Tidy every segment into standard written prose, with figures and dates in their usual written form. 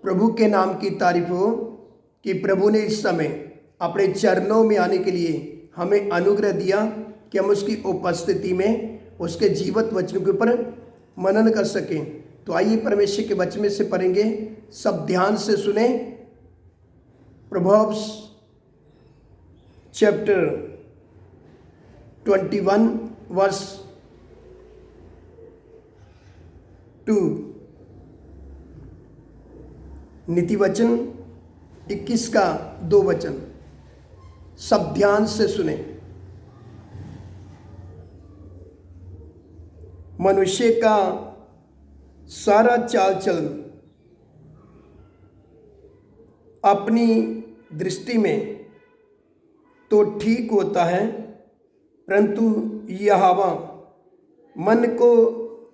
प्रभु के नाम की तारीफ हो कि प्रभु ने इस समय अपने चरणों में आने के लिए हमें अनुग्रह दिया कि हम उसकी उपस्थिति में उसके जीवित वचनों के ऊपर मनन कर सकें। तो आइए परमेश्वर के वचन में से पढ़ेंगे, सब ध्यान से सुने। प्रोवर्ब्स चैप्टर 21 वर्स 2, नीति वचन 21 का 2 वचन। सब ध्यान से सुने। मनुष्य का सारा चाल चलन अपनी दृष्टि में तो ठीक होता है, परंतु यहोवा मन को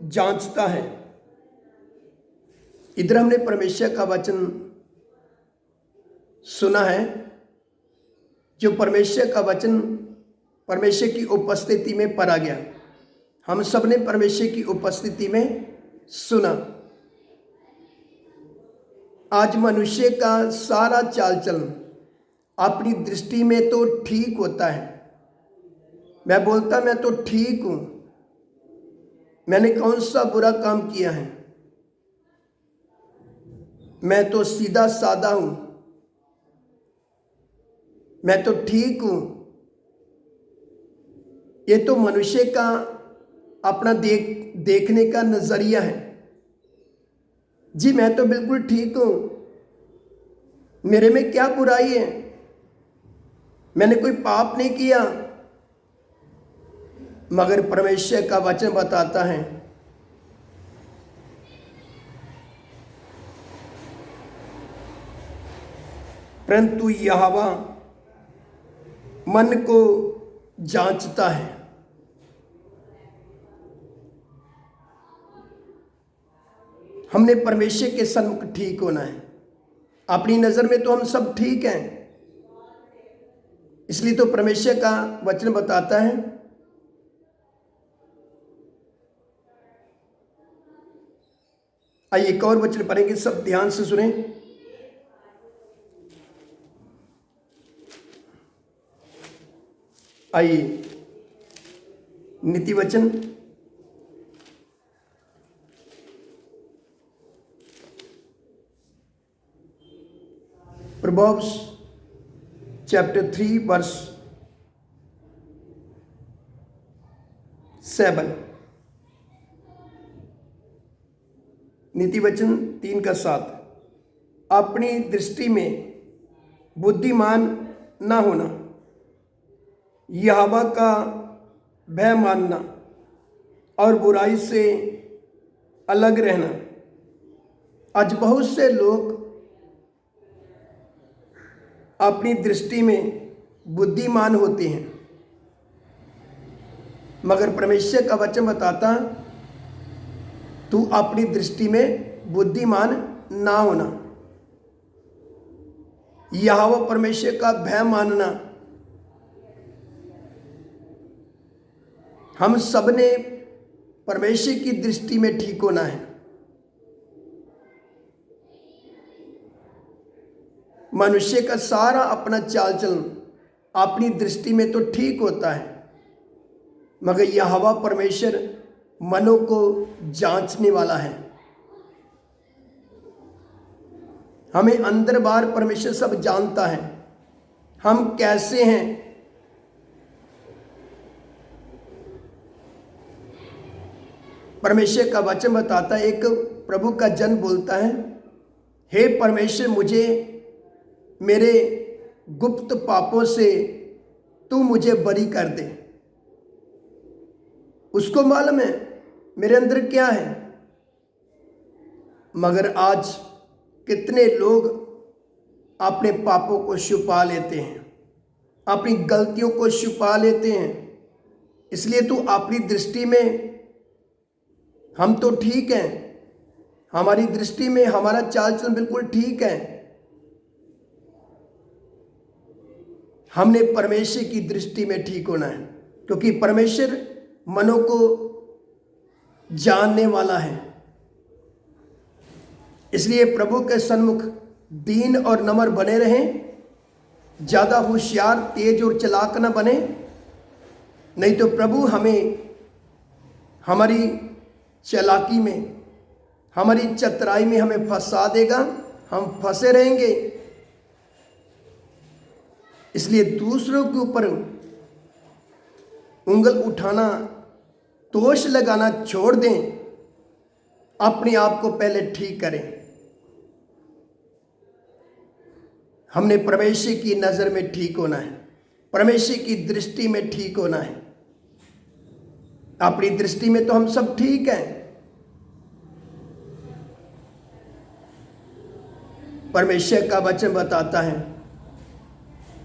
जांचता है। इधर हमने परमेश्वर का वचन सुना है। जो परमेश्वर का वचन परमेश्वर की उपस्थिति में पढ़ा गया, हम सब ने परमेश्वर की उपस्थिति में सुना। आज मनुष्य का सारा चाल चलन अपनी दृष्टि में तो ठीक होता है। मैं बोलता मैं तो ठीक हूं, मैंने कौन सा बुरा काम किया है, मैं तो सीधा साधा हूं, मैं तो ठीक हूं। ये तो मनुष्य का अपना देखने का नजरिया है। जी मैं तो बिल्कुल ठीक हूं, मेरे में क्या बुराई है, मैंने कोई पाप नहीं किया। मगर परमेश्वर का वचन बताता है परंतु यहोवा मन को जांचता है। हमने परमेश्वर के सन्मुख ठीक होना है। अपनी नजर में तो हम सब ठीक हैं, इसलिए तो परमेश्वर का वचन बताता है आइए एक और वचन पढ़ेंगे, सब ध्यान से सुने। आइए नीति वचन प्रोवर्ब्स चैप्टर 3 वर्स 7, नीति वचन 3 का 7। अपनी दृष्टि में बुद्धिमान ना होना, यहोवा का भय मानना और बुराई से अलग रहना। आज बहुत से लोग अपनी दृष्टि में बुद्धिमान होते हैं, मगर परमेश्वर का वचन बताता तू अपनी दृष्टि में बुद्धिमान ना होना। यहोवा परमेश्वर का भय मानना हम सब ने परमेश्वर की दृष्टि में ठीक होना है। मनुष्य का सारा अपना चाल चलन अपनी दृष्टि में तो ठीक होता है, मगर यहोवा परमेश्वर मनों को जांचने वाला है। हमें अंदर बाहर परमेश्वर सब जानता है, हम कैसे हैं। परमेश्वर का वचन बताता है, एक प्रभु का जन बोलता है, हे परमेश्वर मुझे मेरे गुप्त पापों से तू मुझे बरी कर दे। उसको मालूम है मेरे अंदर क्या है। मगर आज कितने लोग अपने पापों को छुपा लेते हैं, अपनी गलतियों को छुपा लेते हैं। इसलिए तू अपनी दृष्टि में हम तो ठीक हैं, हमारी दृष्टि में हमारा चाल चलन बिल्कुल ठीक है। हमने परमेश्वर की दृष्टि में ठीक होना है, क्योंकि परमेश्वर मनों को जानने वाला है। इसलिए प्रभु के सन्मुख दीन और नम्र बने रहें, ज़्यादा होशियार, तेज और चालाक न बने, नहीं तो प्रभु हमें हमारी चालाकी में, हमारी चतुराई में हमें फंसा देगा, हम फंसे रहेंगे। इसलिए दूसरों के ऊपर उंगल उठाना, दोष लगाना छोड़ दें, अपने आप को पहले ठीक करें। हमने परमेश्वर की नज़र में ठीक होना है, परमेश्वर की दृष्टि में ठीक होना है। अपनी दृष्टि में तो हम सब ठीक हैं, परमेश्वर का वचन बताता है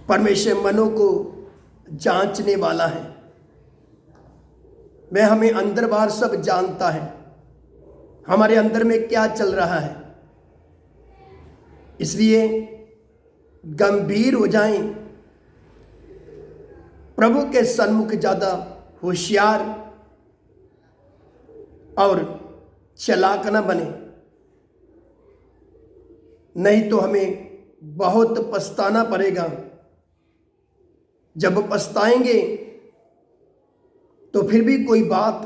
परमेश्वर मनों को जांचने वाला है, वह हमें अंदर बाहर सब जानता है, हमारे अंदर में क्या चल रहा है। इसलिए गंभीर हो जाएं, प्रभु के सन्मुख ज़्यादा होशियार और चालाक न बने, नहीं तो हमें बहुत पछताना पड़ेगा। जब पछताएंगे तो फिर भी कोई बात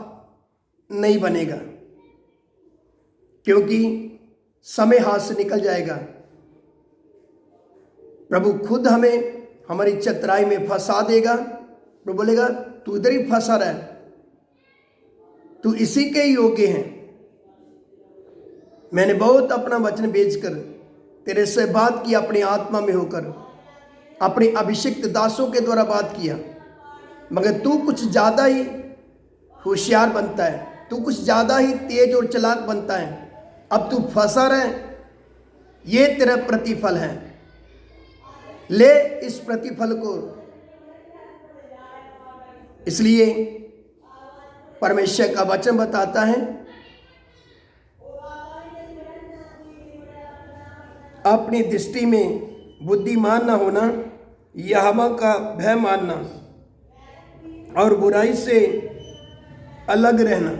नहीं बनेगा, क्योंकि समय हाथ से निकल जाएगा। प्रभु खुद हमें हमारी चतुराई में फंसा देगा। प्रभु बोलेगा तू इधर ही फंसा रहा, तू इसी के योग्य है। मैंने बहुत अपना वचन बेचकर तेरे से बात की, अपनी आत्मा में होकर अपने अभिषिक्त दासों के द्वारा बात किया, मगर तू कुछ ज़्यादा ही होशियार बनता है, तू कुछ ज़्यादा ही तेज और चालाक बनता है। अब तू फंसा रहे, ये तेरा प्रतिफल है, ले इस प्रतिफल को। इसलिए परमेश्वर का वचन बताता है अपनी दृष्टि में बुद्धिमान न होना, यहोवा का भय मानना और बुराई से अलग रहना।